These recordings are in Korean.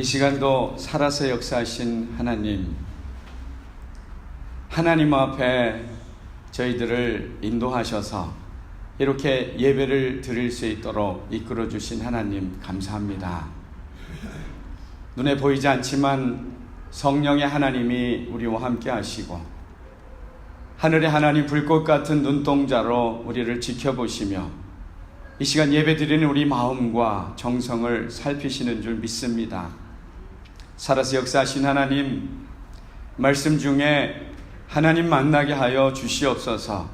이 시간도 살아서 역사하신 하나님 앞에 저희들을 인도하셔서 이렇게 예배를 드릴 수 있도록 이끌어 주신 하나님 감사합니다. 눈에 보이지 않지만 성령의 하나님이 우리와 함께 하시고 하늘의 하나님 불꽃 같은 눈동자로 우리를 지켜보시며 이 시간 예배 드리는 우리 마음과 정성을 살피시는 줄 믿습니다. 살아서 역사하신 하나님, 말씀 중에 하나님 만나게 하여 주시옵소서.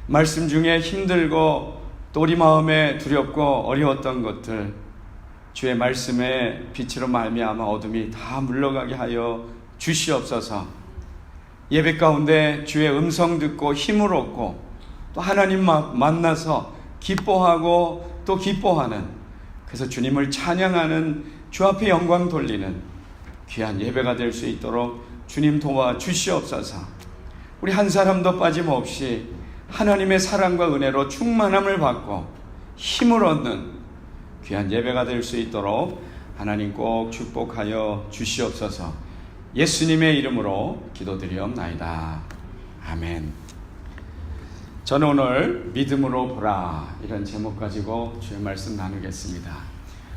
말씀 중에 힘들고 또 우리 마음에 두렵고 어려웠던 것들 주의 말씀의 빛으로 말미암아 어둠이 다 물러가게 하여 주시옵소서. 예배 가운데 주의 음성 듣고 힘을 얻고 또 하나님 만나서 기뻐하고 또 기뻐하는, 그래서 주님을 찬양하는, 주 앞에 영광 돌리는 귀한 예배가 될 수 있도록 주님 도와 주시옵소서. 우리 한 사람도 빠짐없이 하나님의 사랑과 은혜로 충만함을 받고 힘을 얻는 귀한 예배가 될 수 있도록 하나님 꼭 축복하여 주시옵소서. 예수님의 이름으로 기도드리옵나이다. 아멘. 저는 오늘 믿음으로 보라 이런 제목 가지고 주의 말씀 나누겠습니다.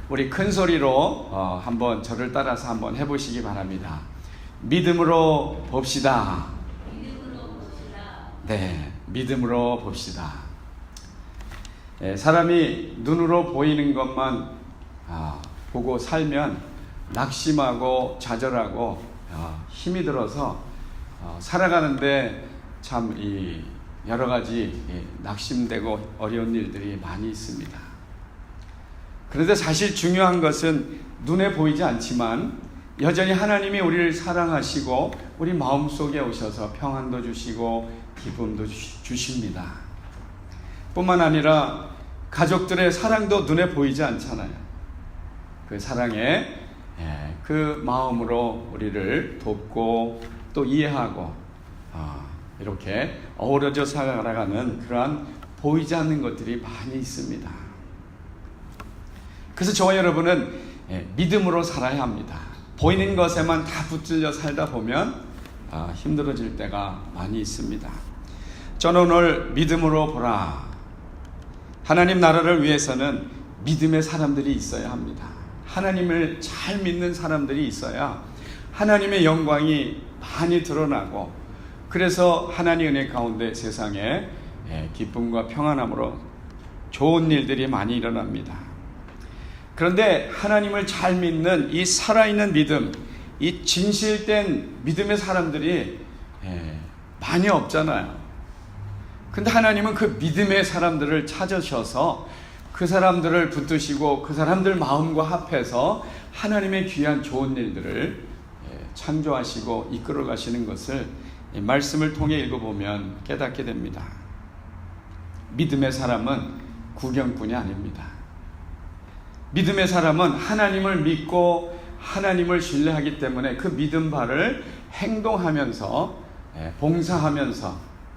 우리 큰 소리로 한번 저를 따라서 한번 해보시기 바랍니다. 믿음으로 봅시다. 네, 믿음으로 봅시다. 사람이 눈으로 보이는 것만 보고 살면 낙심하고 좌절하고 힘이 들어서 살아가는데 참 여러 가지 낙심되고 어려운 일들이 많이 있습니다. 그런데 사실 중요한 것은 눈에 보이지 않지만 여전히 하나님이 우리를 사랑하시고 우리 마음속에 오셔서 평안도 주시고 기쁨도 주십니다. 뿐만 아니라 가족들의 사랑도 눈에 보이지 않잖아요. 그 사랑에 그 마음으로 우리를 돕고 또 이해하고 이렇게 어우러져 살아가는 그러한 보이지 않는 것들이 많이 있습니다. 그래서 저와 여러분은 믿음으로 살아야 합니다. 보이는 것에만 다 붙들려 살다 보면 힘들어질 때가 많이 있습니다. 저는 오늘 믿음으로 보라. 하나님 나라를 위해서는 믿음의 사람들이 있어야 합니다. 하나님을 잘 믿는 사람들이 있어야 하나님의 영광이 많이 드러나고, 그래서 하나님의 은혜 가운데 세상에 기쁨과 평안함으로 좋은 일들이 많이 일어납니다. 그런데 하나님을 잘 믿는 이 살아있는 믿음, 이 진실된 믿음의 사람들이 많이 없잖아요. 근데 하나님은 그 믿음의 사람들을 찾으셔서 그 사람들을 붙드시고 그 사람들 마음과 합해서 하나님의 귀한 좋은 일들을 창조하시고 이끌어 가시는 것을 말씀을 통해 읽어보면 깨닫게 됩니다. 믿음의 사람은 구경꾼이 아닙니다. 믿음의 사람은 하나님을 믿고 하나님을 신뢰하기 때문에 그 믿음 바를 행동하면서 봉사하면서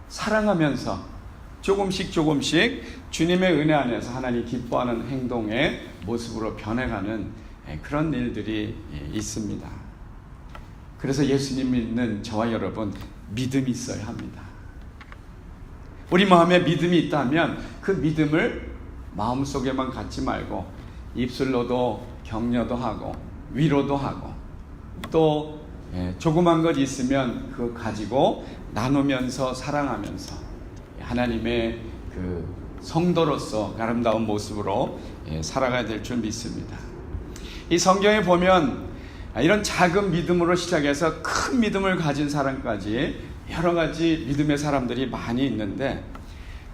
사랑하면서 조금씩 주님의 은혜 안에서 하나님 기뻐하는 행동의 모습으로 변해가는 그런 일들이 있습니다. 그래서 예수님 믿는 저와 여러분, 믿음이 있어야 합니다. 우리 마음에 믿음이 있다면 그 믿음을 마음속에만 갖지 말고 입술로도 격려도 하고 위로도 하고 또 조그만 것 있으면 그거 가지고 나누면서 사랑하면서 하나님의 그 성도로서 아름다운 모습으로 살아가야 될 줄 믿습니다. 이 성경에 보면 이런 작은 믿음으로 시작해서 큰 믿음을 가진 사람까지 여러 가지 믿음의 사람들이 많이 있는데,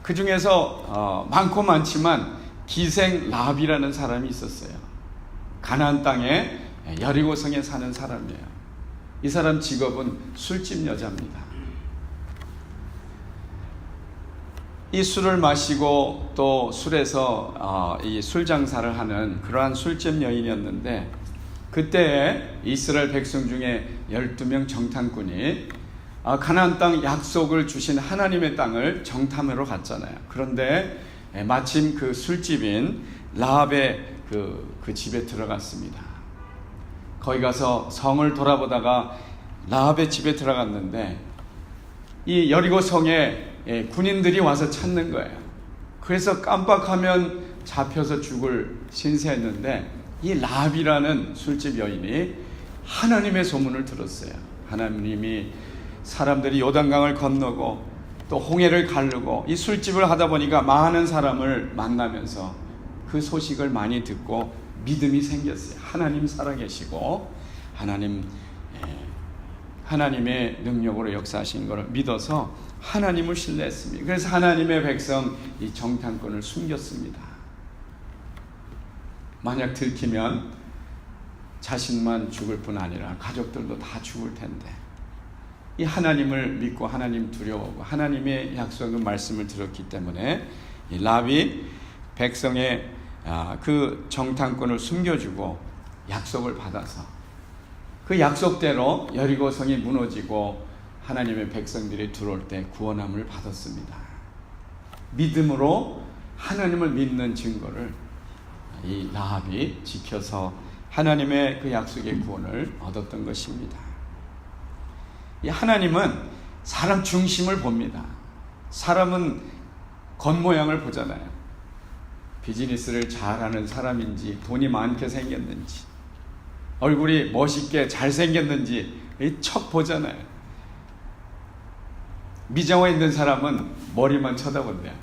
그 중에서 많고 많지만 기생 라합이라는 사람이 있었어요. 가나안 땅에 여리고성에 사는 사람이에요. 이 사람 직업은 술집 여자입니다. 이 술을 마시고 또 술에서 이 술 장사를 하는 그러한 술집 여인이었는데, 그때 이스라엘 백성 중에 12명 정탐꾼이 가나안 땅 약속을 주신 하나님의 땅을 정탐하러 갔잖아요. 그런데 마침 그 술집인 라합의 그 집에 들어갔습니다. 거기 가서 성을 돌아보다가 라합의 집에 들어갔는데 이 여리고 성에 군인들이 와서 찾는 거예요. 그래서 깜빡하면 잡혀서 죽을 신세했는데 이 라합이라는 술집 여인이 하나님의 소문을 들었어요. 하나님이 사람들이 요단강을 건너고 또 홍해를 가르고 이 술집을 하다 보니까 많은 사람을 만나면서 그 소식을 많이 듣고 믿음이 생겼어요. 하나님 살아계시고 하나님의 능력으로 역사하신 것을 믿어서 하나님을 신뢰했습니다. 그래서 하나님의 백성 이 정탐꾼을 숨겼습니다. 만약 들키면 자신만 죽을 뿐 아니라 가족들도 다 죽을 텐데 이 하나님을 믿고 하나님 두려워하고 하나님의 약속의 말씀을 들었기 때문에 이 라합이 백성의 그 정탐꾼을 숨겨주고 약속을 받아서 그 약속대로 여리고 성이 무너지고 하나님의 백성들이 들어올 때 구원함을 받았습니다. 믿음으로 하나님을 믿는 증거를 이 라합이 지켜서 하나님의 그 약속의 구원을 얻었던 것입니다. 이 하나님은 사람 중심을 봅니다. 사람은 겉모양을 보잖아요. 비즈니스를 잘하는 사람인지 돈이 많게 생겼는지 얼굴이 멋있게 잘생겼는지 척 보잖아요. 미장원 있는 사람은 머리만 쳐다본대요.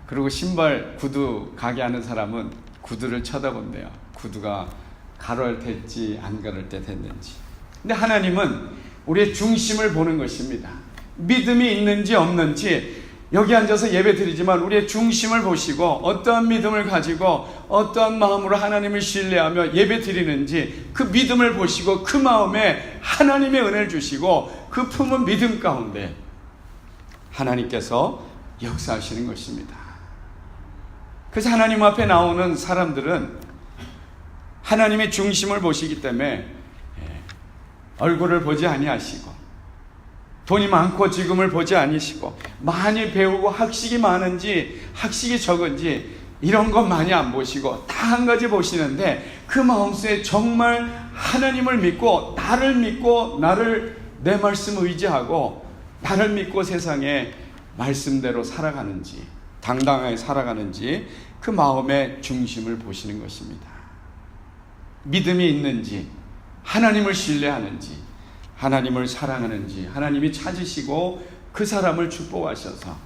그리고 신발 구두 가게 하는 사람은 구두를 쳐다본대요. 구두가 가를 됐지 안 가를 때 됐는지. 근데 하나님은 우리의 중심을 보는 것입니다. 믿음이 있는지 없는지 여기 앉아서 예배 드리지만 우리의 중심을 보시고 어떠한 믿음을 가지고 어떠한 마음으로 하나님을 신뢰하며 예배 드리는지 그 믿음을 보시고 그 마음에 하나님의 은혜를 주시고 그 품은 믿음 가운데 하나님께서 역사하시는 것입니다. 그래서 하나님 앞에 나오는 사람들은 하나님의 중심을 보시기 때문에 얼굴을 보지 아니하시고 돈이 많고 지금을 보지 아니시고 많이 배우고 학식이 많은지 학식이 적은지 이런 것 많이 안 보시고 다 한 가지 보시는데 그 마음속에 정말 하나님을 믿고 나를 내 말씀 의지하고 나를 믿고 세상에 말씀대로 살아가는지 당당하게 살아가는지 그 마음의 중심을 보시는 것입니다. 믿음이 있는지 하나님을 신뢰하는지 하나님을 사랑하는지 하나님이 찾으시고 그 사람을 축복하셔서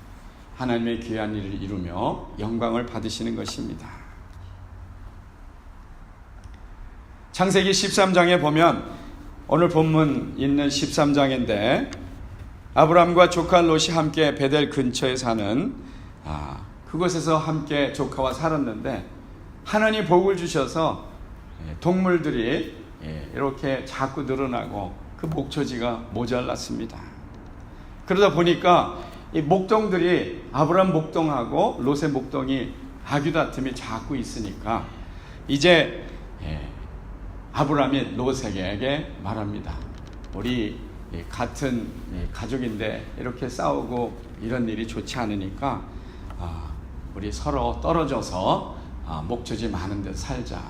하나님의 귀한 일을 이루며 영광을 받으시는 것입니다. 창세기 13장에 보면 오늘 본문 있는 13장인데 아브람과 조카 롯이 함께 베델 근처에 사는 그곳에서 함께 조카와 살았는데 하나님 복을 주셔서 동물들이 이렇게 자꾸 늘어나고 그 목초지가 모자랐습니다. 그러다 보니까 이 목동들이 아브람 목동하고 롯의 목동이 아귀다툼이 자꾸 있으니까 이제 아브람이 롯에게 말합니다. 우리 같은 가족인데 이렇게 싸우고 이런 일이 좋지 않으니까 우리 서로 떨어져서 목초지 많은 데 살자.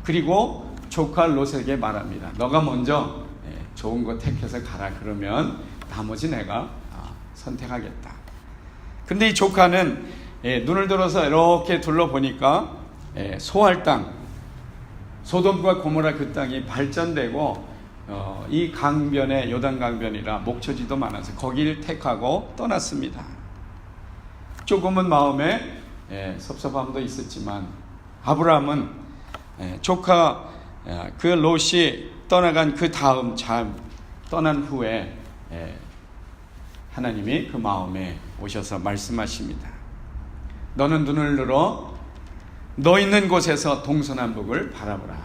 그리고 조카 롯에게 말합니다. 너가 먼저 좋은 거 택해서 가라. 그러면 나머지 내가 선택하겠다. 근데 이 조카는 눈을 들어서 이렇게 둘러보니까 소할 땅, 소돔과 고모라 그 땅이 발전되고 이 강변에 요단 강변이라 목초지도 많아서 거기를 택하고 떠났습니다. 조금은 마음에 섭섭함도 있었지만 아브라함은 조카 그 롯이 떠나간 그 다음 떠난 후에 하나님이 그 마음에 오셔서 말씀하십니다. 너는 눈을 들어 너 있는 곳에서 동서남북을 바라보라.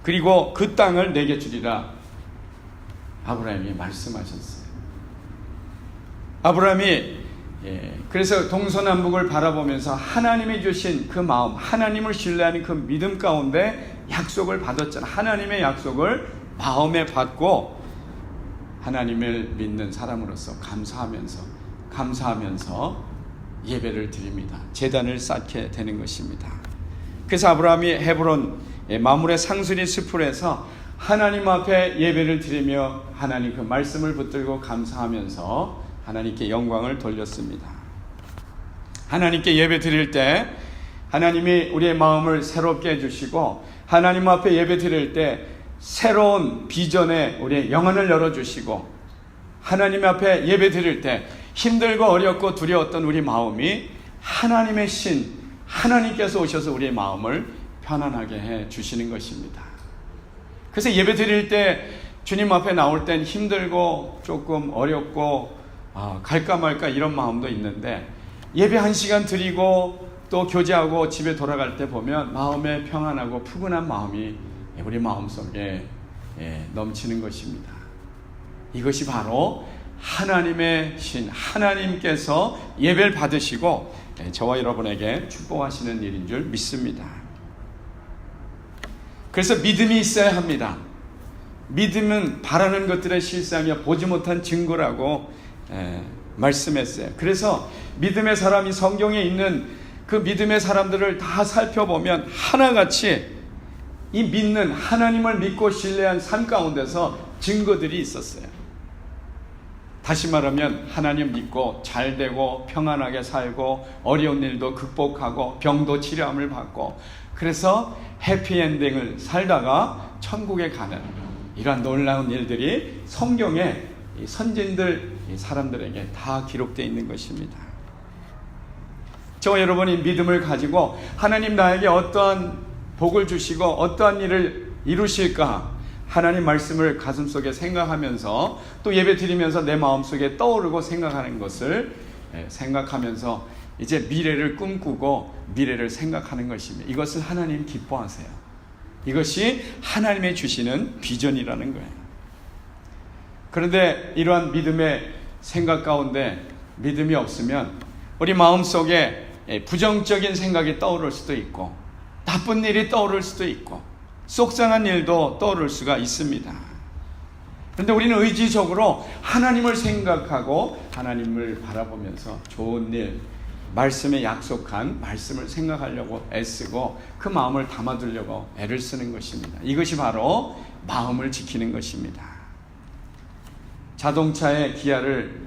그리고 그 땅을 내게 주리라. 아브라함이 말씀하셨어요. 아브라함이 그래서 동서남북을 바라보면서 하나님이 주신 그 마음, 하나님을 신뢰하는 그 믿음 가운데 약속을 받았잖아요. 하나님의 약속을 마음에 받고 하나님을 믿는 사람으로서 감사하면서 예배를 드립니다. 제단을 쌓게 되는 것입니다. 그래서 아브라함이 헤브론 마물의 상수리 숲을에서 하나님 앞에 예배를 드리며 하나님 그 말씀을 붙들고 감사하면서 하나님께 영광을 돌렸습니다. 하나님께 예배 드릴 때 하나님이 우리의 마음을 새롭게 해주시고 하나님 앞에 예배 드릴 때 새로운 비전에 우리의 영혼을 열어주시고 하나님 앞에 예배 드릴 때 힘들고 어렵고 두려웠던 우리 마음이 하나님의 신 하나님께서 오셔서 우리의 마음을 편안하게 해 주시는 것입니다. 그래서 예배 드릴 때 주님 앞에 나올 땐 힘들고 조금 어렵고 갈까 말까 이런 마음도 있는데 예배 1시간 드리고 또 교제하고 집에 돌아갈 때 보면 마음에 평안하고 푸근한 마음이 우리 마음속에 넘치는 것입니다. 이것이 바로 하나님의 신 하나님께서 예배를 받으시고 저와 여러분에게 축복하시는 일인 줄 믿습니다. 그래서 믿음이 있어야 합니다. 믿음은 바라는 것들의 실상이며 보지 못한 증거라고 말씀했어요. 그래서 믿음의 사람이 성경에 있는 그 믿음의 사람들을 다 살펴보면 하나같이 이 믿는 하나님을 믿고 신뢰한 삶 가운데서 증거들이 있었어요. 다시 말하면 하나님 믿고 잘 되고 평안하게 살고 어려운 일도 극복하고 병도 치료함을 받고 그래서 해피엔딩을 살다가 천국에 가는 이러한 놀라운 일들이 성경에 선진들 사람들에게 다 기록되어 있는 것입니다. 저와 여러분이 믿음을 가지고 하나님 나에게 어떠한 복을 주시고 어떠한 일을 이루실까 하나님 말씀을 가슴속에 생각하면서 또 예배 드리면서 내 마음속에 떠오르고 생각하는 것을 생각하면서 이제 미래를 꿈꾸고 미래를 생각하는 것입니다. 이것을 하나님 기뻐하세요. 이것이 하나님의 주시는 비전이라는 거예요. 그런데 이러한 믿음의 생각 가운데 믿음이 없으면 우리 마음속에 부정적인 생각이 떠오를 수도 있고 나쁜 일이 떠오를 수도 있고 속상한 일도 떠오를 수가 있습니다. 그런데 우리는 의지적으로 하나님을 생각하고 하나님을 바라보면서 좋은 일, 말씀에 약속한 말씀을 생각하려고 애쓰고 그 마음을 담아두려고 애를 쓰는 것입니다. 이것이 바로 마음을 지키는 것입니다. 자동차의 기아를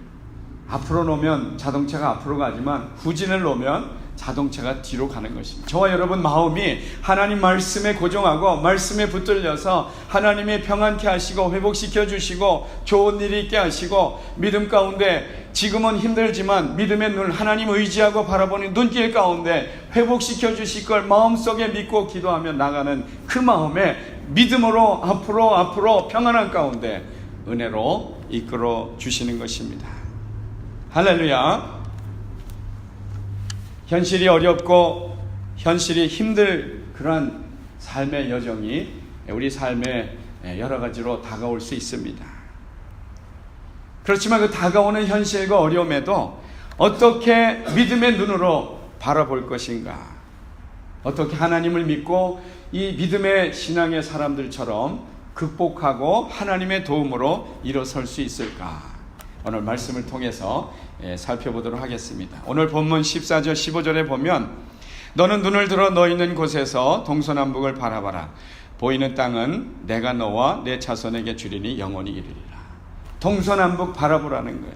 앞으로 놓으면 자동차가 앞으로 가지만 후진을 놓으면 자동차가 뒤로 가는 것입니다. 저와 여러분 마음이 하나님 말씀에 고정하고 말씀에 붙들려서 하나님이 평안케 하시고 회복시켜 주시고 좋은 일이 있게 하시고 믿음 가운데 지금은 힘들지만 믿음의 눈 하나님 의지하고 바라보는 눈길 가운데 회복시켜 주실 걸 마음속에 믿고 기도하며 나가는 그 마음에 믿음으로 앞으로 평안한 가운데 은혜로 이끌어 주시는 것입니다. 할렐루야. 현실이 어렵고 현실이 힘들 그러한 삶의 여정이 우리 삶에 여러 가지로 다가올 수 있습니다. 그렇지만 그 다가오는 현실과 어려움에도 어떻게 믿음의 눈으로 바라볼 것인가, 어떻게 하나님을 믿고 이 믿음의 신앙의 사람들처럼 극복하고 하나님의 도움으로 일어설 수 있을까, 오늘 말씀을 통해서 살펴보도록 하겠습니다. 오늘 본문 14절 15절에 보면 너는 눈을 들어 너 있는 곳에서 동서남북을 바라봐라. 보이는 땅은 내가 너와 내 자손에게 주리니 영원히 이르리라. 동서남북 바라보라는 거예요.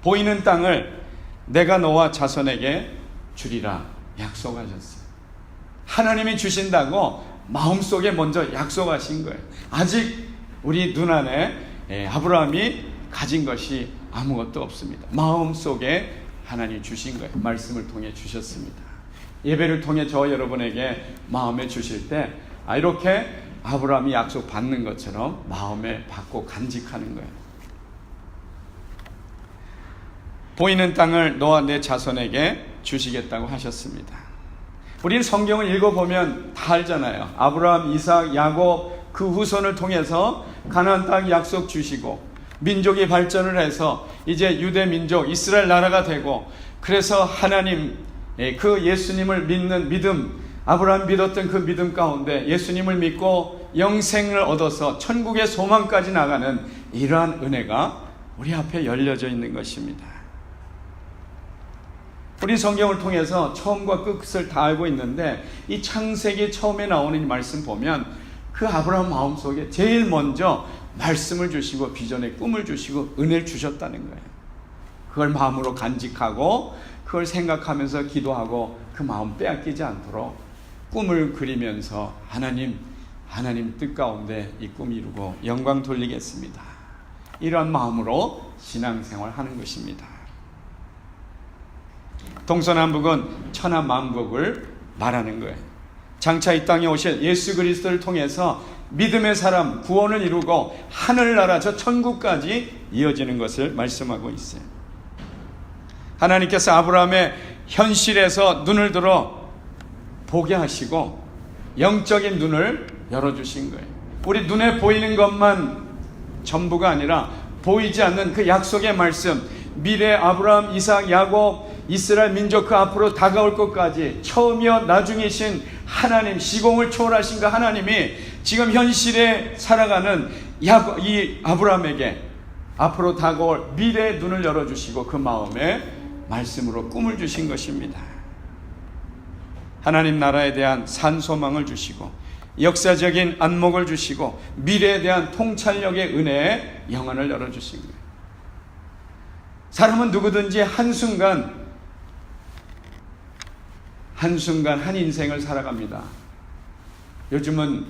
보이는 땅을 내가 너와 자손에게 주리라 약속하셨어요. 하나님이 주신다고 마음속에 먼저 약속하신 거예요. 아직 우리 눈 안에 아브라함이 가진 것이 아무것도 없습니다. 마음속에 하나님이 주신 거예요. 말씀을 통해 주셨습니다. 예배를 통해 저 여러분에게 마음에 주실 때 이렇게 아브라함이 약속 받는 것처럼 마음에 받고 간직하는 거예요. 보이는 땅을 너와 내 자손에게 주시겠다고 하셨습니다. 우리는 성경을 읽어보면 다 알잖아요. 아브라함, 이삭, 야곱 그 후손을 통해서 가나안 땅 약속 주시고 민족이 발전을 해서 이제 유대 민족 이스라엘 나라가 되고 그래서 하나님 그 예수님을 믿는 믿음, 아브라함 믿었던 그 믿음 가운데 예수님을 믿고 영생을 얻어서 천국의 소망까지 나가는 이러한 은혜가 우리 앞에 열려져 있는 것입니다. 우리 성경을 통해서 처음과 끝을 다 알고 있는데 이 창세기 처음에 나오는 이 말씀 보면 그 아브라함 마음속에 제일 먼저 말씀을 주시고 비전의 꿈을 주시고 은혜를 주셨다는 거예요. 그걸 마음으로 간직하고 그걸 생각하면서 기도하고 그 마음 빼앗기지 않도록 꿈을 그리면서 하나님 뜻 가운데 이 꿈 이루고 영광 돌리겠습니다. 이러한 마음으로 신앙생활 하는 것입니다. 동서남북은 천하만국을 말하는 거예요. 장차 이 땅에 오실 예수 그리스도를 통해서 믿음의 사람 구원을 이루고 하늘나라 저 천국까지 이어지는 것을 말씀하고 있어요. 하나님께서 아브라함의 현실에서 눈을 들어 보게 하시고 영적인 눈을 열어주신 거예요. 우리 눈에 보이는 것만 전부가 아니라 보이지 않는 그 약속의 말씀, 미래 아브라함, 이삭, 야곱, 이스라엘 민족 그 앞으로 다가올 것까지 처음이요 나중이신 하나님, 시공을 초월하신 그 하나님이 지금 현실에 살아가는 이 아브라함에게 앞으로 다가올 미래의 눈을 열어주시고 그 마음에 말씀으로 꿈을 주신 것입니다. 하나님 나라에 대한 산소망을 주시고 역사적인 안목을 주시고 미래에 대한 통찰력의 은혜에 영안을 열어주신 거예요. 사람은 누구든지 한순간 한 인생을 살아갑니다. 요즘은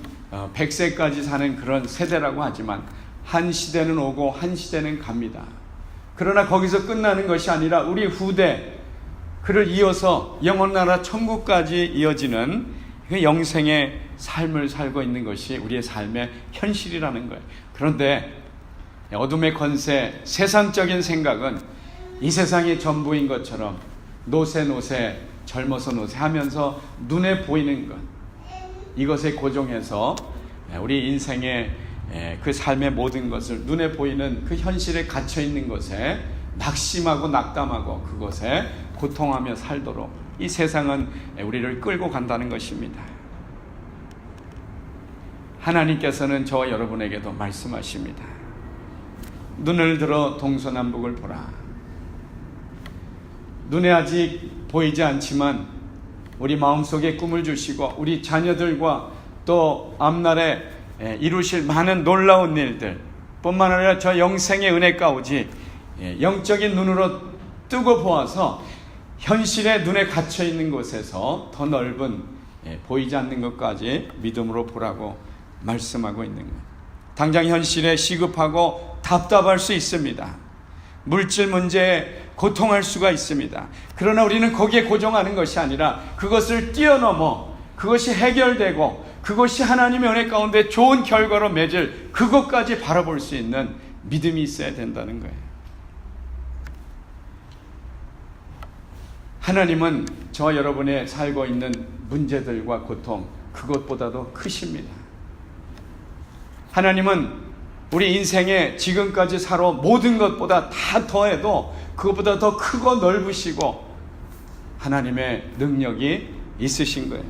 100세까지 사는 그런 세대라고 하지만 한 시대는 오고 한 시대는 갑니다. 그러나 거기서 끝나는 것이 아니라 우리 후대 그를 이어서 영원나라 천국까지 이어지는 그 영생의 삶을 살고 있는 것이 우리의 삶의 현실이라는 거예요. 그런데 어둠의 권세, 세상적인 생각은 이 세상이 전부인 것처럼 노세 젊어서 노세 하면서 눈에 보이는 것, 이것에 고정해서 우리 인생의 그 삶의 모든 것을 눈에 보이는 그 현실에 갇혀 있는 것에 낙심하고 낙담하고 그것에 고통하며 살도록 이 세상은 우리를 끌고 간다는 것입니다. 하나님께서는 저와 여러분에게도 말씀하십니다. 눈을 들어 동서남북을 보라. 눈에 아직 보이지 않지만 우리 마음속에 꿈을 주시고 우리 자녀들과 또 앞날에 이루실 많은 놀라운 일들 뿐만 아니라 저 영생의 은혜가 오지 영적인 눈으로 뜨고 보아서 현실의 눈에 갇혀 있는 곳에서 더 넓은 보이지 않는 것까지 믿음으로 보라고 말씀하고 있는 거예요. 당장 현실에 시급하고 답답할 수 있습니다. 물질 문제에 고통할 수가 있습니다. 그러나 우리는 거기에 고정하는 것이 아니라 그것을 뛰어넘어 그것이 해결되고 그것이 하나님의 은혜 가운데 좋은 결과로 맺을 그것까지 바라볼 수 있는 믿음이 있어야 된다는 거예요. 하나님은 저와 여러분의 살고 있는 문제들과 고통 그것보다도 크십니다. 하나님은 우리 인생에 지금까지 살아온 모든 것보다 다 더해도 그것보다 더 크고 넓으시고 하나님의 능력이 있으신 거예요.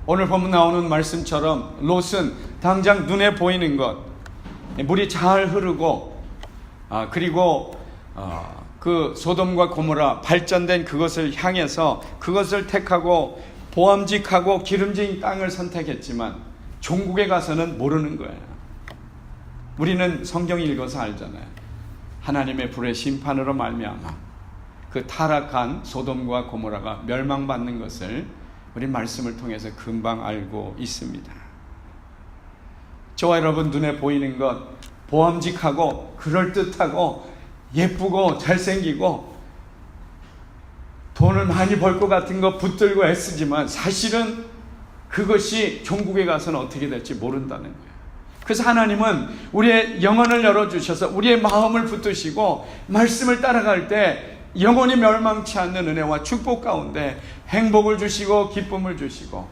오늘 본문 나오는 말씀처럼 롯은 당장 눈에 보이는 것, 물이 잘 흐르고 그리고 그 소돔과 고모라 발전된 그것을 향해서 그것을 택하고 보암직하고 기름진 땅을 선택했지만 종국에 가서는 모르는 거예요. 우리는 성경 읽어서 알잖아요. 하나님의 불의 심판으로 말미암아 그 타락한 소돔과 고모라가 멸망받는 것을 우리 말씀을 통해서 금방 알고 있습니다. 저와 여러분 눈에 보이는 것 보암직하고 그럴듯하고 예쁘고 잘생기고 돈을 많이 벌 것 같은 거 붙들고 애쓰지만 사실은 그것이 종국에 가서는 어떻게 될지 모른다는 거예요. 그래서 하나님은 우리의 영혼을 열어주셔서 우리의 마음을 붙드시고 말씀을 따라갈 때 영원히 멸망치 않는 은혜와 축복 가운데 행복을 주시고 기쁨을 주시고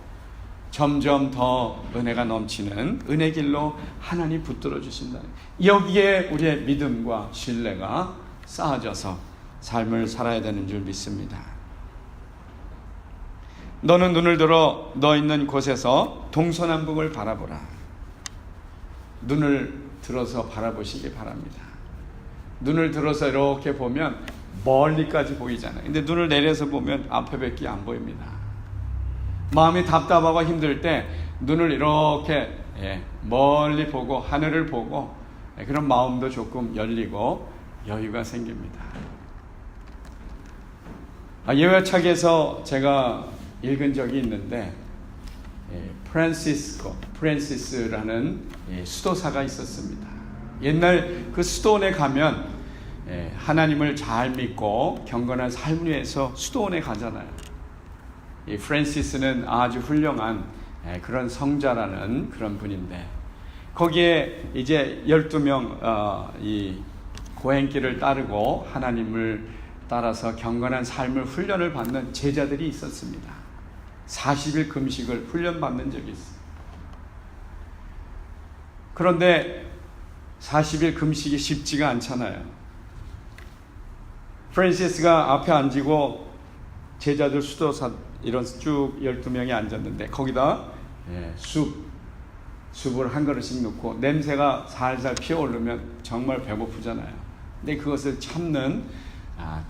점점 더 은혜가 넘치는 은혜 길로 하나님 붙들어 주신다는 거예요. 여기에 우리의 믿음과 신뢰가 쌓아져서 삶을 살아야 되는 줄 믿습니다. 너는 눈을 들어 너 있는 곳에서 동서남북을 바라보라. 눈을 들어서 바라보시기 바랍니다. 눈을 들어서 이렇게 보면 멀리까지 보이잖아요. 근데 눈을 내려서 보면 앞에밖에 안 보입니다. 마음이 답답하고 힘들 때 눈을 이렇게 멀리 보고 하늘을 보고 그런 마음도 조금 열리고 여유가 생깁니다. 예화책에서 제가 읽은 적이 있는데 프란시스라는 수도사가 있었습니다. 옛날 그 수도원에 가면 하나님을 잘 믿고 경건한 삶을 위해서 수도원에 가잖아요. 이 프란시스는 아주 훌륭한 그런 성자라는 그런 분인데 거기에 이제 12명 이 고행길을 따르고 하나님을 따라서 경건한 삶을 훈련을 받는 제자들이 있었습니다. 40일 금식을 훈련받는 적이 있어요. 그런데 40일 금식이 쉽지가 않잖아요. 프란시스가 앞에 앉고 제자들 수도사 이런 쭉 12명이 앉았는데 거기다 숲을 한 그릇씩 넣고 냄새가 살살 피어오르면 정말 배고프잖아요. 근데 그것을 참는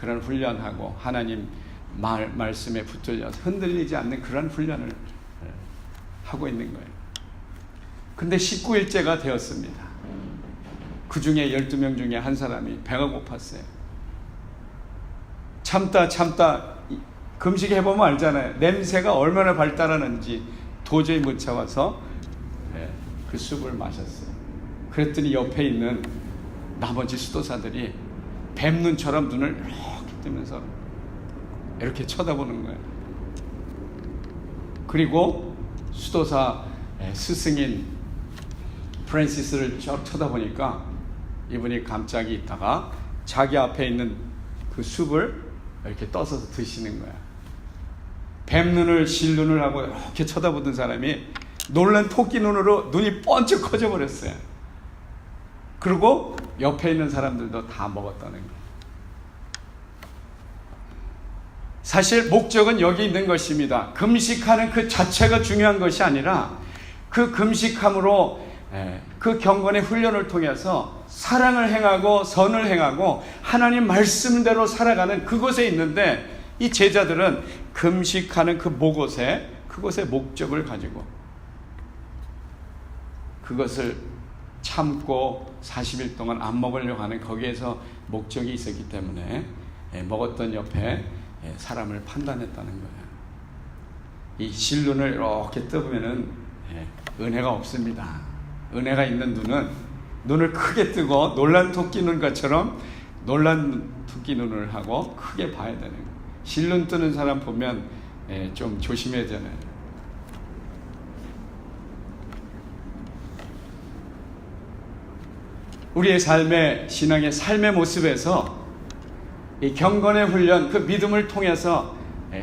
그런 훈련하고 하나님 말씀에 붙들려서 흔들리지 않는 그런 훈련을 하고 있는 거예요. 근데 19일째가 되었습니다. 그 중에 12명 중에 한 사람이 배가 고팠어요. 참다 금식해보면 알잖아요. 냄새가 얼마나 발달하는지 도저히 못 참아서 그 숲을 마셨어요. 그랬더니 옆에 있는 나머지 수도사들이 뱀눈처럼 눈을 이렇게 뜨면서 이렇게 쳐다보는 거예요. 그리고 수도사 스승인 프란시스를 쭉 쳐다보니까 이분이 갑자기 있다가 자기 앞에 있는 그 숲을 이렇게 떠서 드시는 거야. 뱀눈을 실눈을 하고 이렇게 쳐다보던 사람이 놀란 토끼 눈으로 눈이 번쩍 커져 버렸어요. 그리고 옆에 있는 사람들도 다 먹었다는 거예요. 사실 목적은 여기 있는 것입니다. 금식하는 그 자체가 중요한 것이 아니라 그 금식함으로 그 경건의 훈련을 통해서 사랑을 행하고 선을 행하고 하나님 말씀대로 살아가는 그곳에 있는데 이 제자들은 금식하는 그곳에 목적을 가지고 그것을 참고 40일 동안 안 먹으려고 하는 거기에서 목적이 있었기 때문에 먹었던 옆에 사람을 판단했다는 거예요. 이 실눈을 이렇게 뜨면은 은혜가 없습니다. 은혜가 있는 눈을 크게 뜨고 놀란 토끼 눈처럼 놀란 토끼 눈을 하고 크게 봐야 되는 거예요. 실눈 뜨는 사람 보면 좀 조심해야 되잖아요. 우리의 신앙의 삶의 모습에서 이 경건의 훈련, 그 믿음을 통해서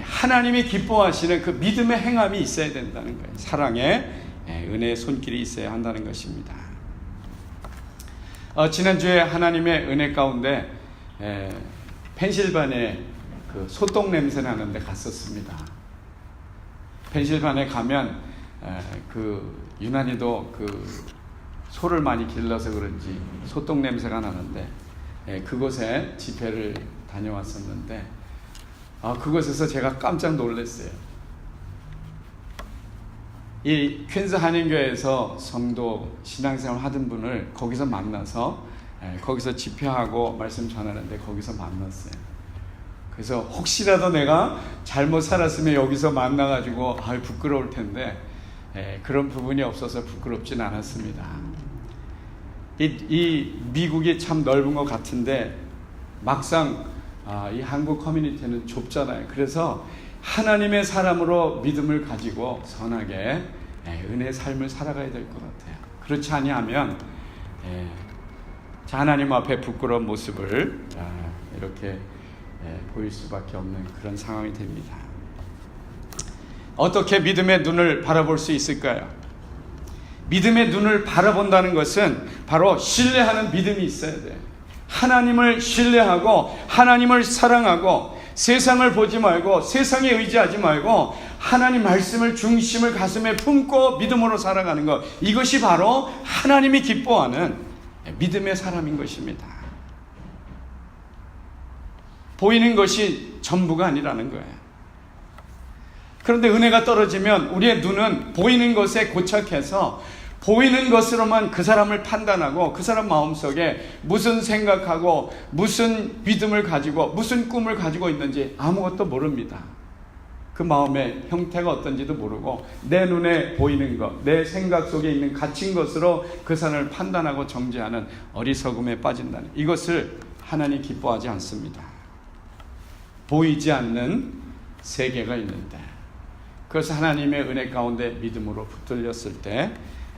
하나님이 기뻐하시는 그 믿음의 행함이 있어야 된다는 거예요. 사랑의 은혜의 손길이 있어야 한다는 것입니다. 지난주에 하나님의 은혜 가운데 펜실바니아에 그 소똥 냄새 나는 데 갔었습니다. 펜실바니아에 가면 그 유난히도 그 소를 많이 길러서 그런지 소똥 냄새가 나는데 그곳에 집회를 다녀왔었는데 그곳에서 제가 깜짝 놀랐어요. 이 퀸즈 한인교회에서 성도 신앙생활 하던 분을 거기서 만나서 거기서 집회하고 말씀 전하는데 거기서 만났어요. 그래서 혹시라도 내가 잘못 살았으면 여기서 만나가지고 부끄러울 텐데 그런 부분이 없어서 부끄럽진 않았습니다. 이 미국이 참 넓은 것 같은데 막상 이 한국 커뮤니티는 좁잖아요. 그래서 하나님의 사람으로 믿음을 가지고 선하게 은혜의 삶을 살아가야 될 것 같아요. 그렇지 아니하면 하나님 앞에 부끄러운 모습을 이렇게 보일 수밖에 없는 그런 상황이 됩니다. 어떻게 믿음의 눈을 바라볼 수 있을까요? 믿음의 눈을 바라본다는 것은 바로 신뢰하는 믿음이 있어야 돼요. 하나님을 신뢰하고 하나님을 사랑하고 세상을 보지 말고 세상에 의지하지 말고 하나님 말씀을 중심을 가슴에 품고 믿음으로 살아가는 것, 이것이 바로 하나님이 기뻐하는 믿음의 사람인 것입니다. 보이는 것이 전부가 아니라는 거예요. 그런데 은혜가 떨어지면 우리의 눈은 보이는 것에 고착해서 보이는 것으로만 그 사람을 판단하고 그 사람 마음속에 무슨 생각하고 무슨 믿음을 가지고 무슨 꿈을 가지고 있는지 아무것도 모릅니다. 그 마음의 형태가 어떤지도 모르고 내 눈에 보이는 것, 내 생각 속에 있는 갇힌 것으로 그 사람을 판단하고 정죄하는 어리석음에 빠진다는, 이것을 하나님 기뻐하지 않습니다. 보이지 않는 세계가 있는데 그래서 하나님의 은혜 가운데 믿음으로 붙들렸을 때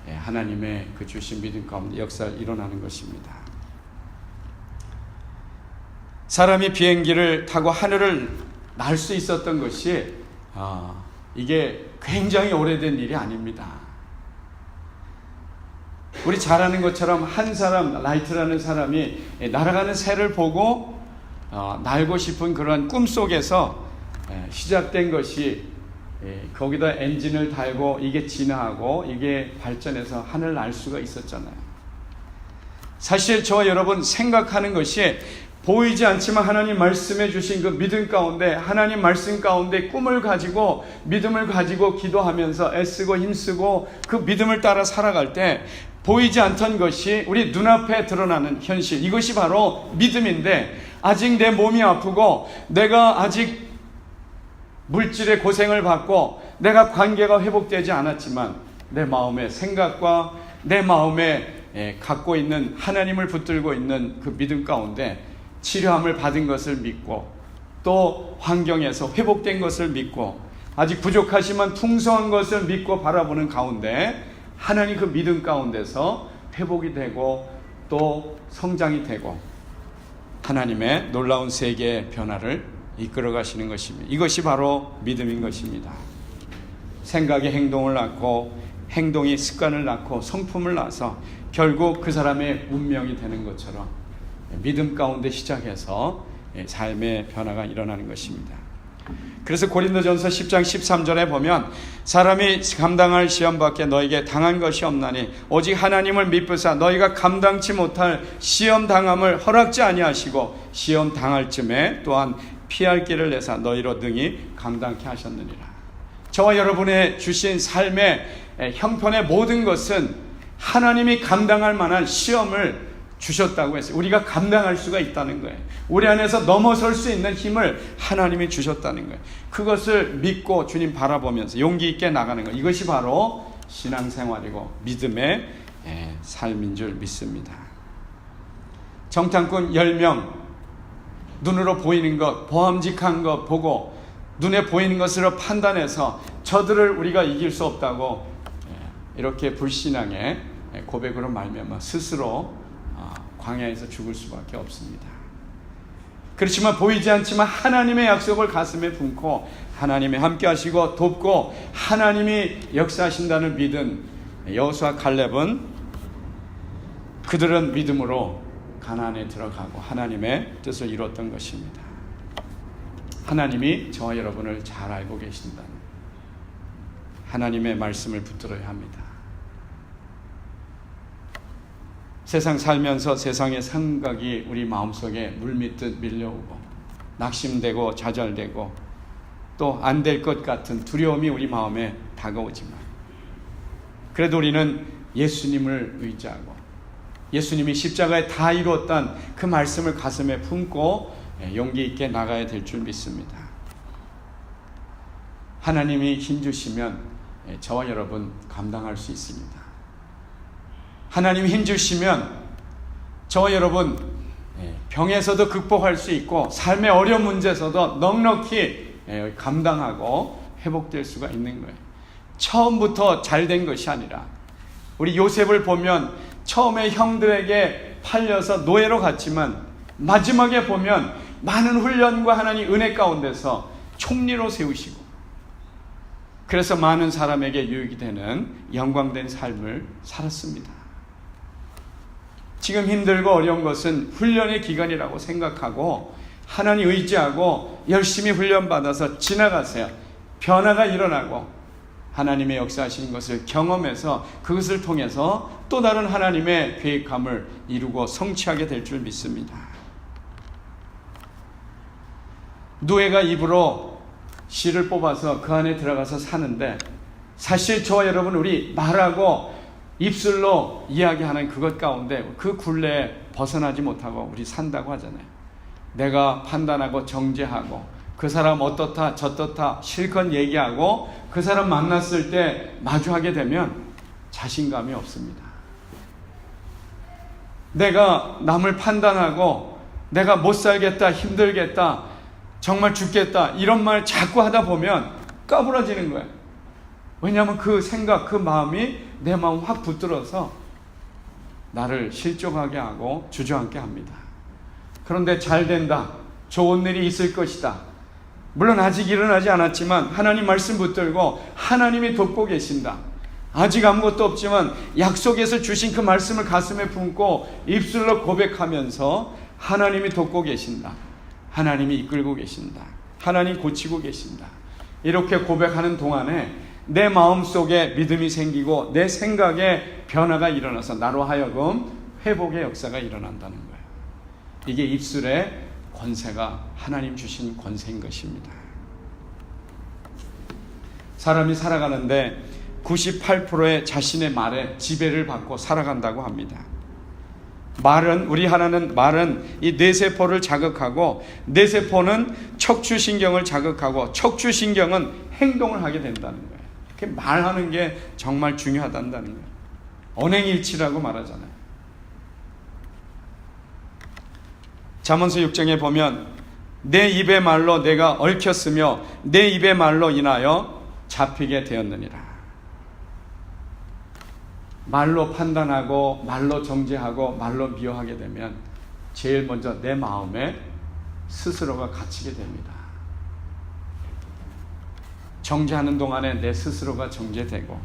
하나님의 그 주신 믿음 가운데 역사가 일어나는 것입니다. 사람이 비행기를 타고 하늘을 날 수 있었던 것이 이게 굉장히 오래된 일이 아닙니다. 우리 잘 아는 것처럼 한 사람, 라이트라는 사람이 날아가는 새를 보고 날고 싶은 그런 꿈속에서 시작된 것이, 거기다 엔진을 달고 이게 진화하고 이게 발전해서 하늘 날 수가 있었잖아요. 사실 저와 여러분 생각하는 것이 보이지 않지만 하나님 말씀해 주신 그 믿음 가운데, 하나님 말씀 가운데 꿈을 가지고 믿음을 가지고 기도하면서 애쓰고 힘쓰고 그 믿음을 따라 살아갈 때 보이지 않던 것이 우리 눈앞에 드러나는 현실, 이것이 바로 믿음인데, 아직 내 몸이 아프고 내가 아직 물질의 고생을 받고 내가 관계가 회복되지 않았지만 내 마음의 생각과 내 마음에 갖고 있는 하나님을 붙들고 있는 그 믿음 가운데 치료함을 받은 것을 믿고 또 환경에서 회복된 것을 믿고 아직 부족하지만 풍성한 것을 믿고 바라보는 가운데 하나님 그 믿음 가운데서 회복이 되고 또 성장이 되고 하나님의 놀라운 세계의 변화를 이끌어 가시는 것입니다. 이것이 바로 믿음인 것입니다. 생각이 행동을 낳고 행동이 습관을 낳고 성품을 낳아서 결국 그 사람의 운명이 되는 것처럼 믿음 가운데 시작해서 삶의 변화가 일어나는 것입니다. 그래서 고린도전서 10장 13절에 보면 사람이 감당할 시험 밖에 너에게 당한 것이 없나니 오직 하나님을 믿으사 너희가 감당치 못할 시험 당함을 허락지 아니하시고 시험 당할 쯤에 또한 피할 길을 내사 너희로 능히 감당케 하셨느니라. 저와 여러분의 주신 삶의 형편의 모든 것은 하나님이 감당할 만한 시험을 주셨다고 했어요. 우리가 감당할 수가 있다는 거예요. 우리 안에서 넘어설 수 있는 힘을 하나님이 주셨다는 거예요. 그것을 믿고 주님 바라보면서 용기 있게 나가는 것, 이것이 바로 신앙생활이고 믿음의 삶인 줄 믿습니다. 정탐꾼 10명, 눈으로 보이는 것, 보암직한 것 보고 눈에 보이는 것으로 판단해서 저들을 우리가 이길 수 없다고 이렇게 불신앙의 고백으로 말미암아 스스로 광야에서 죽을 수밖에 없습니다. 그렇지만 보이지 않지만 하나님의 약속을 가슴에 품고 하나님이 함께 하시고 돕고 하나님이 역사하신다는 믿음, 여호수아 칼렙은 그들은 믿음으로 가나안에 들어가고 하나님의 뜻을 이뤘던 것입니다. 하나님이 저와 여러분을 잘 알고 계신다는, 하나님의 말씀을 붙들어야 합니다. 세상 살면서 세상의 생각이 우리 마음속에 물밀듯 밀려오고 낙심되고 좌절되고 또 안 될 것 같은 두려움이 우리 마음에 다가오지만 그래도 우리는 예수님을 의지하고 예수님이 십자가에 다 이루었던 그 말씀을 가슴에 품고 용기 있게 나가야 될 줄 믿습니다. 하나님이 힘주시면 저와 여러분 감당할 수 있습니다. 하나님이 힘주시면 저와 여러분 병에서도 극복할 수 있고 삶의 어려운 문제에서도 넉넉히 감당하고 회복될 수가 있는 거예요. 처음부터 잘된 것이 아니라 우리 요셉을 보면 처음에 형들에게 팔려서 노예로 갔지만 마지막에 보면 많은 훈련과 하나님 은혜 가운데서 총리로 세우시고 그래서 많은 사람에게 유익이 되는 영광된 삶을 살았습니다. 지금 힘들고 어려운 것은 훈련의 기간이라고 생각하고 하나님 의지하고 열심히 훈련받아서 지나가세요. 변화가 일어나고 하나님의 역사하시는 것을 경험해서 그것을 통해서 또 다른 하나님의 계획함을 이루고 성취하게 될 줄 믿습니다. 노예가 입으로 씨를 뽑아서 그 안에 들어가서 사는데, 사실 저와 여러분 우리 말하고 입술로 이야기하는 그것 가운데 그 굴레에 벗어나지 못하고 우리 산다고 하잖아요. 내가 판단하고 정죄하고 그 사람 어떻다 저떻다 실컷 얘기하고 그 사람 만났을 때 마주하게 되면 자신감이 없습니다. 내가 남을 판단하고 내가 못 살겠다, 힘들겠다, 정말 죽겠다 이런 말 자꾸 하다 보면 까부러지는 거예요. 왜냐하면 그 생각, 그 마음이 내 마음 확 붙들어서 나를 실족하게 하고 주저앉게 합니다. 그런데 잘 된다, 좋은 일이 있을 것이다, 물론 아직 일어나지 않았지만 하나님 말씀 붙들고 하나님이 돕고 계신다, 아직 아무것도 없지만 약속에서 주신 그 말씀을 가슴에 품고 입술로 고백하면서 하나님이 돕고 계신다, 하나님이 이끌고 계신다, 하나님 고치고 계신다, 이렇게 고백하는 동안에 내 마음속에 믿음이 생기고 내 생각에 변화가 일어나서 나로 하여금 회복의 역사가 일어난다는 거예요. 이게 입술의 권세가 하나님 주신 권세인 것입니다. 사람이 살아가는데 98%의 자신의 말에 지배를 받고 살아간다고 합니다. 말은 이 뇌세포를 자극하고, 뇌세포는 척추신경을 자극하고, 척추신경은 행동을 하게 된다는 거예요. 이렇게 말하는 게 정말 중요하다는 거예요. 언행일치라고 말하잖아요. 잠언서 6장에 보면 내 입의 말로 내가 얽혔으며 내 입의 말로 인하여 잡히게 되었느니라. 말로 판단하고 말로 정죄하고 말로 미워하게 되면 제일 먼저 내 마음에 스스로가 갇히게 됩니다. 정죄하는 동안에 내 스스로가 정죄되고,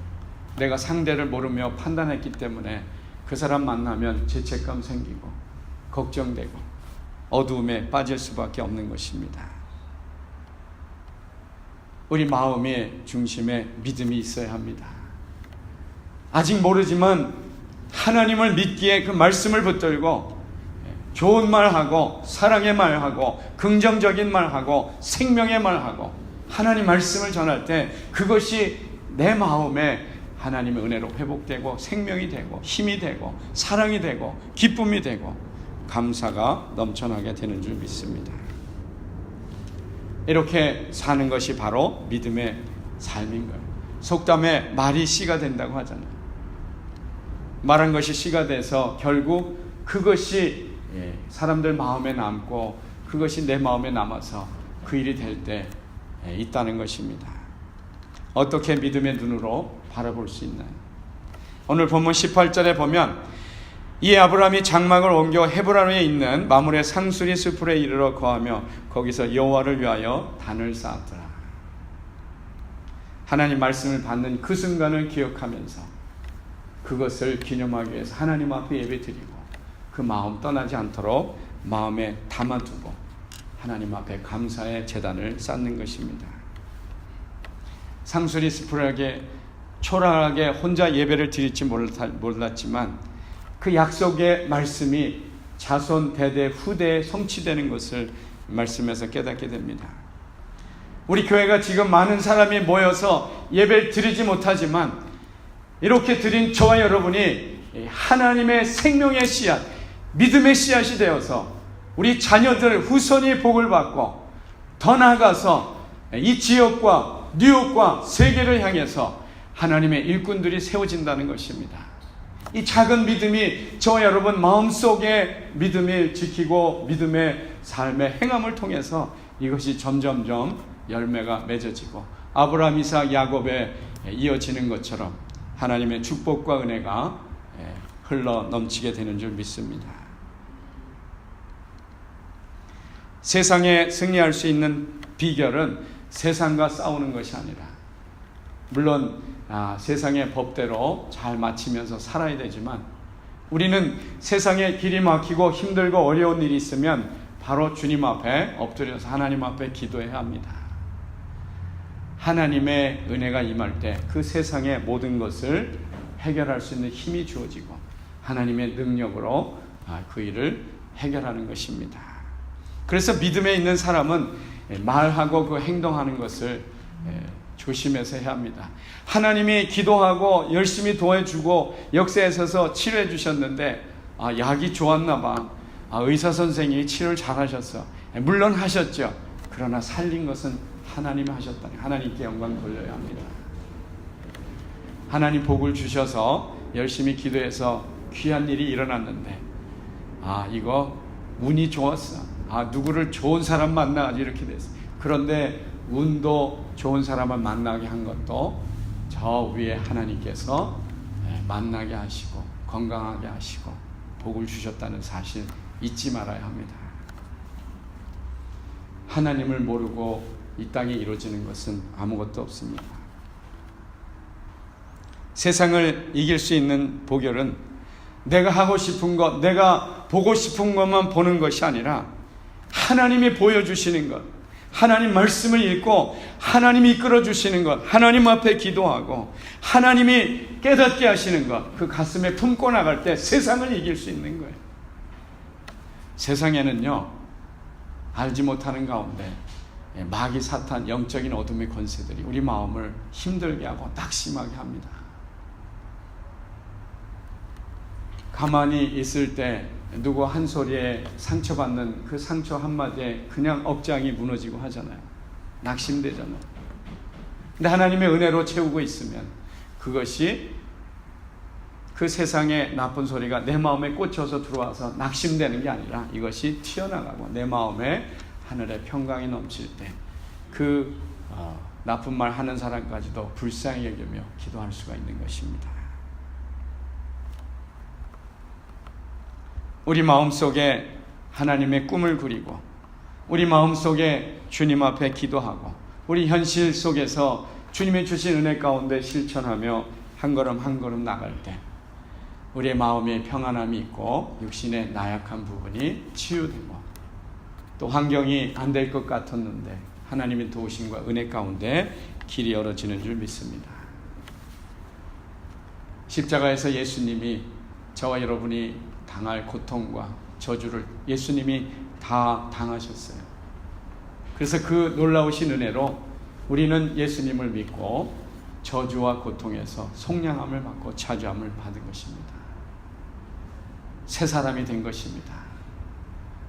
내가 상대를 모르며 판단했기 때문에 그 사람 만나면 죄책감 생기고 걱정되고 어두움에 빠질 수밖에 없는 것입니다. 우리 마음의 중심에 믿음이 있어야 합니다. 아직 모르지만 하나님을 믿기에 그 말씀을 붙들고 좋은 말하고 사랑의 말하고 긍정적인 말하고 생명의 말하고 하나님 말씀을 전할 때 그것이 내 마음에 하나님의 은혜로 회복되고 생명이 되고 힘이 되고 사랑이 되고 기쁨이 되고 감사가 넘쳐나게 되는 줄 믿습니다. 이렇게 사는 것이 바로 믿음의 삶인 거예요. 속담에 말이 씨가 된다고 하잖아요. 말한 것이 씨가 돼서 결국 그것이 사람들 마음에 남고 그것이 내 마음에 남아서 그 일이 될 때 있다는 것입니다. 어떻게 믿음의 눈으로 바라볼 수 있나요? 오늘 본문 18절에 보면 이 아브라함이 장막을 옮겨 헤브론에 있는 마므레 상수리 숲에 이르러 거하며 거기서 여호와를 위하여 단을 쌓았더라. 하나님 말씀을 받는 그 순간을 기억하면서 그것을 기념하기 위해서 하나님 앞에 예배드리고 그 마음 떠나지 않도록 마음에 담아두고 하나님 앞에 감사의 제단을 쌓는 것입니다. 상수리 숲에 초라하게 혼자 예배를 드릴지 몰랐지만 그 약속의 말씀이 자손 대대 후대에 성취되는 것을 말씀에서 깨닫게 됩니다. 우리 교회가 지금 많은 사람이 모여서 예배를 드리지 못하지만 이렇게 드린 저와 여러분이 하나님의 생명의 씨앗, 믿음의 씨앗이 되어서 우리 자녀들 후손이 복을 받고 더 나아가서 이 지역과 뉴욕과 세계를 향해서 하나님의 일꾼들이 세워진다는 것입니다. 이 작은 믿음이 저와 여러분 마음속에 믿음을 지키고 믿음의 삶의 행함을 통해서 이것이 점점점 열매가 맺어지고 아브라함, 이삭, 야곱에 이어지는 것처럼 하나님의 축복과 은혜가 흘러 넘치게 되는 줄 믿습니다. 세상에 승리할 수 있는 비결은 세상과 싸우는 것이 아니라, 물론 세상의 법대로 잘 맞추면서 살아야 되지만 우리는 세상에 길이 막히고 힘들고 어려운 일이 있으면 바로 주님 앞에 엎드려서 하나님 앞에 기도해야 합니다. 하나님의 은혜가 임할 때 그 세상의 모든 것을 해결할 수 있는 힘이 주어지고 하나님의 능력으로 그 일을 해결하는 것입니다. 그래서 믿음에 있는 사람은 말하고 그 행동하는 것을 조심해서 해야 합니다. 하나님이 기도하고 열심히 도와주고 역사에 서서 치료해 주셨는데 약이 좋았나 봐. 의사 선생님이 치료를 잘하셨어. 물론 하셨죠. 그러나 살린 것은 하나님이 하셨다니 하나님께 영광 돌려야 합니다. 하나님 복을 주셔서 열심히 기도해서 귀한 일이 일어났는데 이거 운이 좋았어. 누구를 좋은 사람 만나가지고 이렇게 됐어. 그런데 운도 좋은 사람을 만나게 한 것도 저 위에 하나님께서 만나게 하시고 건강하게 하시고 복을 주셨다는 사실 잊지 말아야 합니다. 하나님을 모르고 이 땅에 이루어지는 것은 아무것도 없습니다. 세상을 이길 수 있는 보결은 내가 하고 싶은 것, 내가 보고 싶은 것만 보는 것이 아니라 하나님이 보여주시는 것, 하나님 말씀을 읽고 하나님이 이끌어 주시는 것, 하나님 앞에 기도하고 하나님이 깨닫게 하시는 것, 그 가슴에 품고 나갈 때 세상을 이길 수 있는 거예요. 세상에는요, 알지 못하는 가운데 마귀 사탄 영적인 어둠의 권세들이 우리 마음을 힘들게 하고 낙심하게 합니다. 가만히 있을 때 누구 한 소리에 상처받는 그 상처 한마디에 그냥 억장이 무너지고 하잖아요. 낙심되잖아요. 근데 하나님의 은혜로 채우고 있으면 그것이 그 세상의 나쁜 소리가 내 마음에 꽂혀서 들어와서 낙심되는 게 아니라 이것이 튀어나가고 내 마음에 하늘의 평강이 넘칠 때 그 나쁜 말 하는 사람까지도 불쌍히 여기며 기도할 수가 있는 것입니다. 우리 마음속에 하나님의 꿈을 그리고 우리 마음속에 주님 앞에 기도하고 우리 현실 속에서 주님이 주신 은혜 가운데 실천하며 한 걸음 한 걸음 나갈 때 우리의 마음에 평안함이 있고 육신의 나약한 부분이 치유되고 또 환경이 안 될 것 같았는데 하나님의 도우심과 은혜 가운데 길이 열어지는 줄 믿습니다. 십자가에서 예수님이 저와 여러분이 당할 고통과 저주를 예수님이 다 당하셨어요. 그래서 그 놀라우신 은혜로 우리는 예수님을 믿고 저주와 고통에서 속량함을 받고 자주함을 받은 것입니다. 새 사람이 된 것입니다.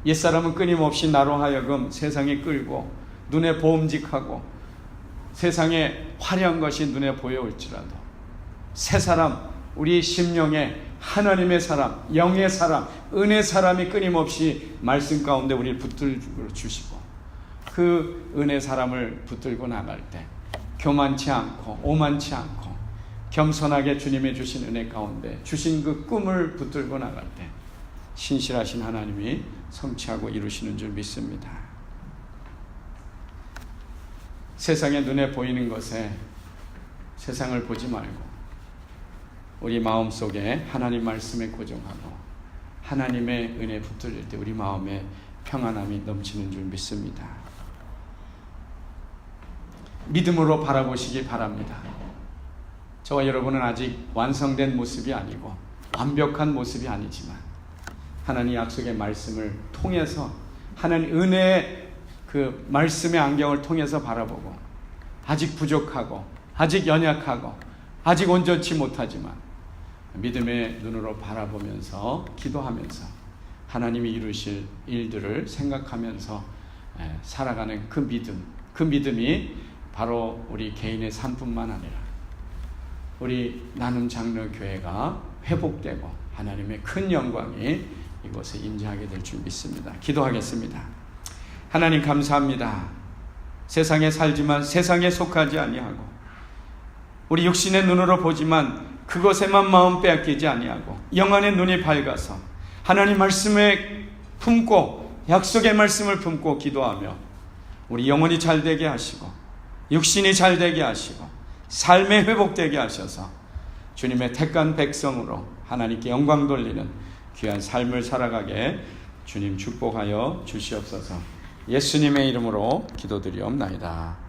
옛사람은 끊임없이 나로 하여금 세상에 끌고 눈에 보험직하고 세상에 화려한 것이 눈에 보여올지라도 새 사람, 우리 심령에 하나님의 사람, 영의 사람, 은혜 사람이 끊임없이 말씀 가운데 우리를 붙들어 주시고 그 은혜 사람을 붙들고 나갈 때 교만치 않고 오만치 않고 겸손하게 주님의 주신 은혜 가운데 주신 그 꿈을 붙들고 나갈 때 신실하신 하나님이 성취하고 이루시는 줄 믿습니다. 세상에 눈에 보이는 것에 세상을 보지 말고 우리 마음속에 하나님 말씀에 고정하고 하나님의 은혜에 붙들릴 때 우리 마음에 평안함이 넘치는 줄 믿습니다. 믿음으로 바라보시기 바랍니다. 저와 여러분은 아직 완성된 모습이 아니고 완벽한 모습이 아니지만 하나님 약속의 말씀을 통해서 하나님 은혜의 그 말씀의 안경을 통해서 바라보고 아직 부족하고 아직 연약하고 아직 온전치 못하지만 믿음의 눈으로 바라보면서 기도하면서 하나님이 이루실 일들을 생각하면서 살아가는 그 믿음이 바로 우리 개인의 삶뿐만 아니라 우리 나눔 장로교회가 회복되고 하나님의 큰 영광이 이곳에 임재하게 될 줄 믿습니다. 기도하겠습니다. 하나님 감사합니다. 세상에 살지만 세상에 속하지 아니하고 우리 육신의 눈으로 보지만 그것에만 마음 빼앗기지 아니하고 영안의 눈이 밝아서 하나님 말씀에 품고 약속의 말씀을 품고 기도하며 우리 영혼이 잘되게 하시고 육신이 잘되게 하시고 삶에 회복되게 하셔서 주님의 택한 백성으로 하나님께 영광 돌리는 귀한 삶을 살아가게 주님 축복하여 주시옵소서. 예수님의 이름으로 기도드리옵나이다.